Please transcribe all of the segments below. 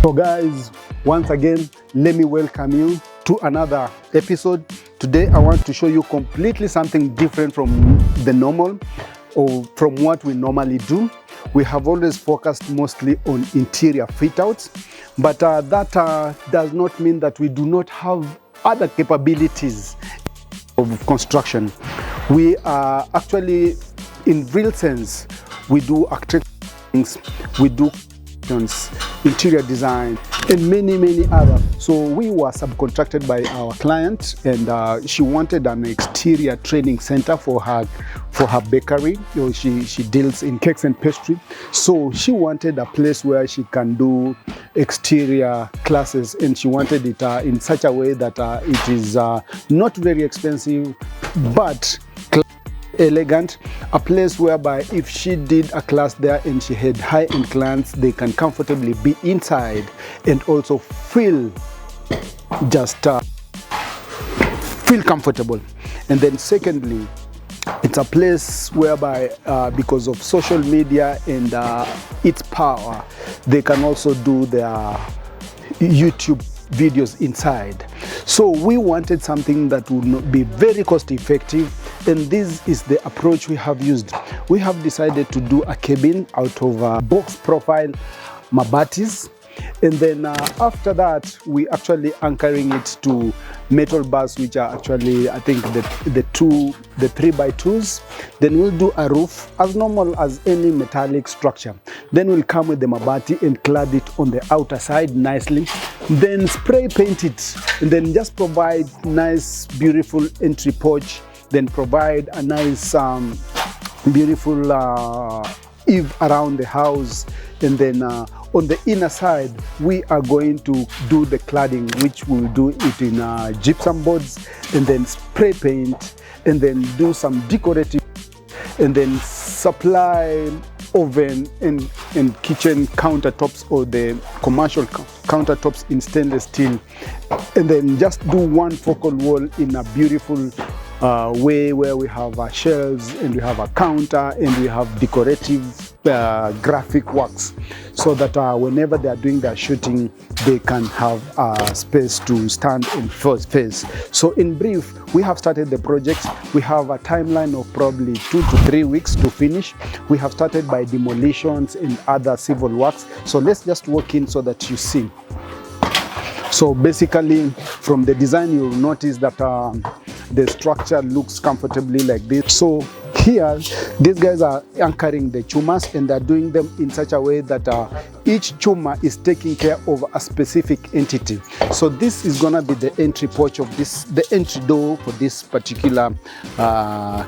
So guys, once again, let me welcome you to another episode. Today I want to show you completely something different from the normal or from what we normally do. We have always focused mostly on interior fit outs, but that does not mean that we do not have other capabilities of construction. We are actually, in real sense, we do architecture things, we do interior design, and many other. So we were subcontracted by our client, and she wanted an exterior training center for her bakery. You know, she deals in cakes and pastry, so she wanted a place where she can do exterior classes, and she wanted it in such a way that it is not very expensive but elegant, a place whereby if she did a class there and she had high-end clients, they can comfortably be inside and also feel feel comfortable. And then secondly, it's a place whereby because of social media and its power, they can also do their YouTube videos inside. So we wanted something that would not be very cost effective, and this is the approach we have used. We have decided to do a cabin out of box profile mabatis, and then after that we actually anchoring it to metal bars, which are actually, I think, the 3x2s. Then we'll do a roof as normal as any metallic structure. Then we'll come with the mabati and clad it on the outer side nicely, then spray paint it, and then just provide nice beautiful entry porch, then provide a nice beautiful eave around the house. And then on the inner side we are going to do the cladding, which we'll do it in gypsum boards, and then spray paint, and then do some decorative, and then supply oven and kitchen countertops, or the commercial countertops in stainless steel, and then just do one focal wall in a beautiful way where we have shelves, and we have a counter, and we have decorative graphic works, so that whenever they are doing their shooting, they can have space to stand and face. So in brief, we have started the project. We have a timeline of probably 2 to 3 weeks to finish. We have started by demolitions and other civil works. So let's just walk in so that you see. So basically, from the design, you'll notice that the structure looks comfortably like this. So here, these guys are anchoring the chumas, and they're doing them in such a way that each chuma is taking care of a specific entity. So this is gonna be the entry porch of this, the entry door for this particular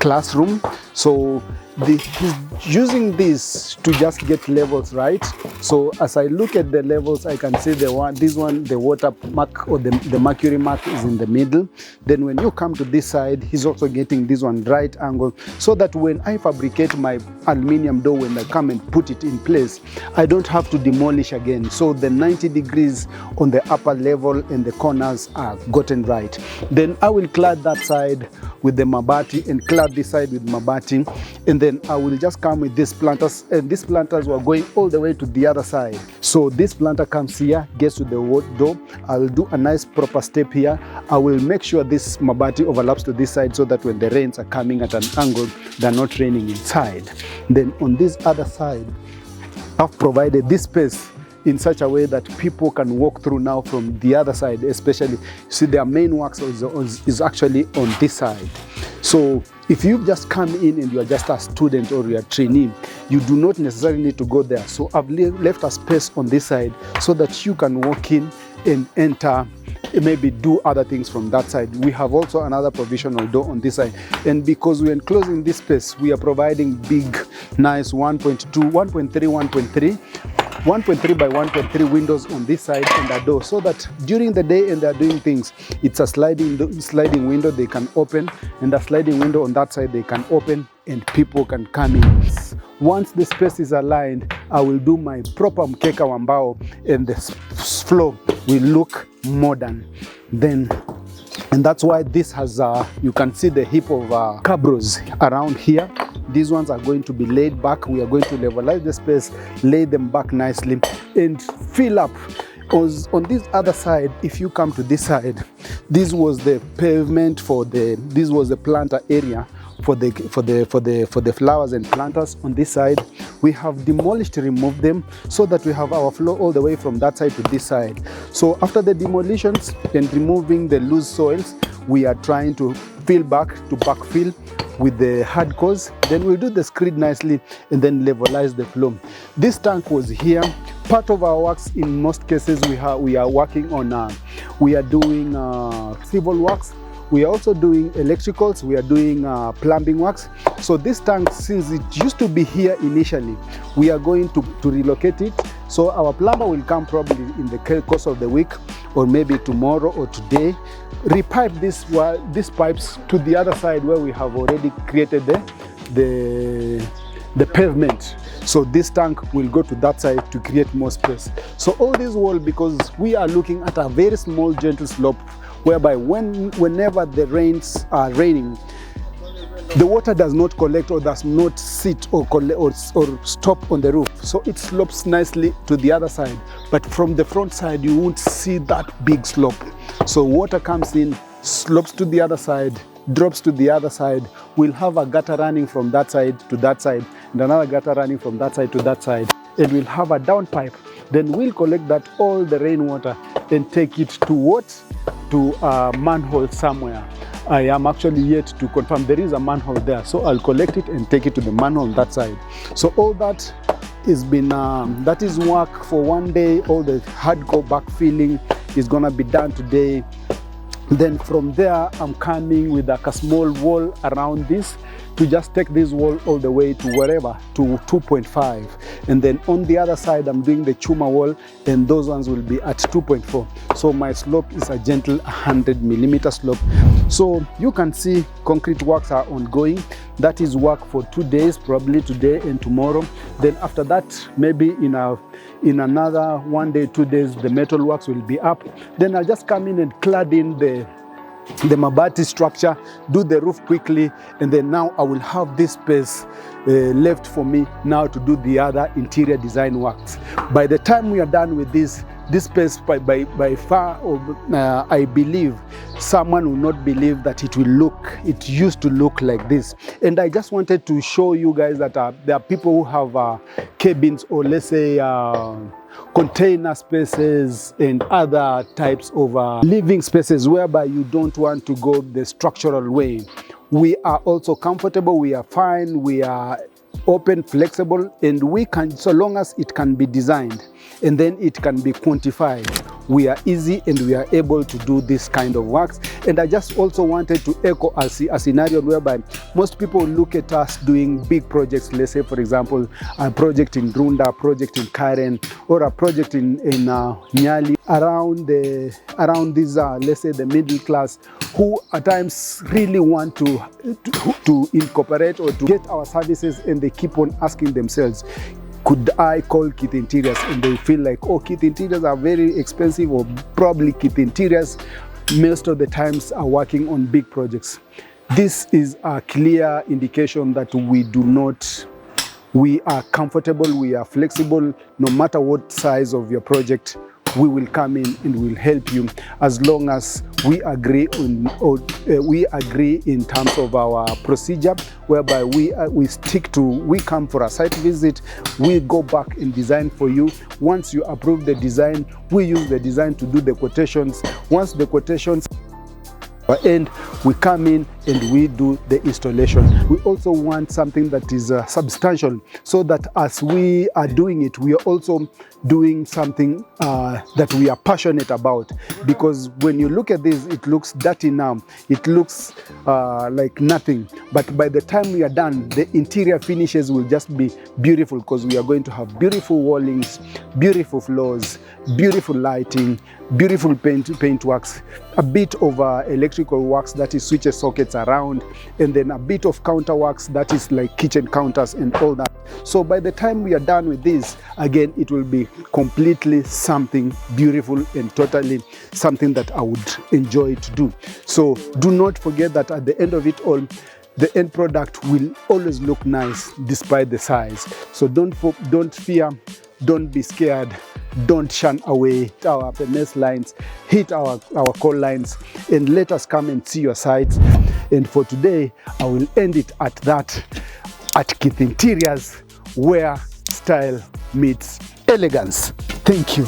classroom. So he's using this to just get levels right. So as I look at the levels, I can see the water mark, or the mercury mark, is in the middle. Then when you come to this side, he's also getting this one right angle, so that when I fabricate my aluminium door, when I come and put it in place, I don't have to demolish again. So the 90 degrees on the upper level and the corners are gotten right. Then I will clad that side with the mabati and clad this side with mabati, and then I will just come with these planters, and these planters were going all the way to the other side. So this planter comes here, gets to the wood door. I will do a nice proper step here. I will make sure this mabati overlaps to this side, so that when the rains are coming at an angle, they're not raining inside. Then on this other side, I've provided this space in such a way that people can walk through now from the other side. Especially, see, their main works is actually on this side. So if you've just come in and you are just a student or you are a trainee, you do not necessarily need to go there. So I've left a space on this side so that you can walk in and enter, maybe do other things from that side. We have also another provisional door on this side, and because we're enclosing this space, we are providing big, nice 1.2, 1.3, 1.3 by 1.3 windows on this side and a door, so that during the day and they're doing things, it's a sliding window they can open, and a sliding window on that side they can open, and people can come in. Once the space is aligned, I will do my proper mkeka wa mbao, and the floor will look modern. Then, and that's why this has, you can see the heap of cabros around here. These ones are going to be laid back. We are going to levelize the space, lay them back nicely, and fill up Because on this other side, if you come to this side, this was the pavement for this was the planter area for the flowers and planters. On this side, we have demolished, removed them, so that we have our flow all the way from that side to this side. So after the demolitions and removing the loose soils, we are trying to backfill with the hardcores. Then we'll do the screed nicely and then levelize the flow. This tank was here. Part of our works, in most cases, we are working on, we are doing civil works. We are also doing electricals, we are doing plumbing works. So this tank, since it used to be here initially, we are going to relocate it. So our plumber will come probably in the course of the week, or maybe tomorrow or today, repipe these pipes to the other side where we have already created the pavement. So this tank will go to that side to create more space. So all this wall, because we are looking at a very small gentle slope, whereby whenever the rains are raining, the water does not collect or does not sit or stop on the roof. So it slopes nicely to the other side. But from the front side, you won't see that big slope. So water comes in, slopes to the other side, drops to the other side. We'll have a gutter running from that side to that side, and another gutter running from that side to that side. And we'll have a downpipe. Then we'll collect that, all the rainwater, and take it to what? To a manhole somewhere. I am actually yet to confirm. There is a manhole there, so I'll collect it and take it to the manhole on that side. So all that has been, that is work for one day. All the hardcore backfilling is gonna be done today. Then from there, I'm coming with like a small wall around this to just take this wall all the way to wherever, to 2.5. And then on the other side, I'm doing the chuma wall, and those ones will be at 2.4. So my slope is a gentle 100mm slope. So you can see concrete works are ongoing. That is work for 2 days, probably today and tomorrow. Then after that, maybe in another 1 day, 2 days, the metal works will be up. Then I'll just come in and clad in the mabati structure, do the roof quickly, and then now I will have this space left for me now to do the other interior design works. By the time we are done with this space, by far, I believe someone will not believe that it used to look like this. And I just wanted to show you guys that there are people who have cabins, or let's say container spaces and other types of living spaces whereby you don't want to go the structural way. We are also comfortable, we are fine, we are open, flexible, and we can, so long as it can be designed and then it can be quantified, we are easy and we are able to do this kind of works. And I just also wanted to echo a scenario whereby most people look at us doing big projects. Let's say, for example, a project in Runda, a project in Karen, or a project in Nyali, around these, let's say, the middle class, who at times really want to incorporate or to get our services, and they keep on asking themselves, could I call kthinteriorz? And they feel like, oh, kthinteriorz are very expensive, or probably kthinteriorz most of the times are working on big projects. This is a clear indication that we are comfortable, we are flexible. No matter what size of your project, we will come in and will help you, as long as we agree in terms of our procedure, whereby we stick to, we come for a site visit, we go back and design for you. Once you approve the design, we use the design to do the quotations. Once the quotations end, we come in and we do the installation. We also want something that is substantial, so that as we are doing it, we are also doing something that we are passionate about. Because when you look at this, it looks dirty now, it looks like nothing, but by the time we are done, the interior finishes will just be beautiful, because we are going to have beautiful wallings, beautiful floors, beautiful lighting, beautiful paint works, a bit of electrical works, that is switches, sockets around, and then a bit of counter works, that is like kitchen counters and all that. So by the time we are done with this, again, it will be completely something beautiful and totally something that I would enjoy to do. So do not forget that at the end of it all, the end product will always look nice despite the size. So don't fear, don't be scared. don't shun away our finesse lines, hit our call lines, and let us come and see your sites. And for today, I will end it at that, at kthinteriorz, where style meets elegance. Thank you.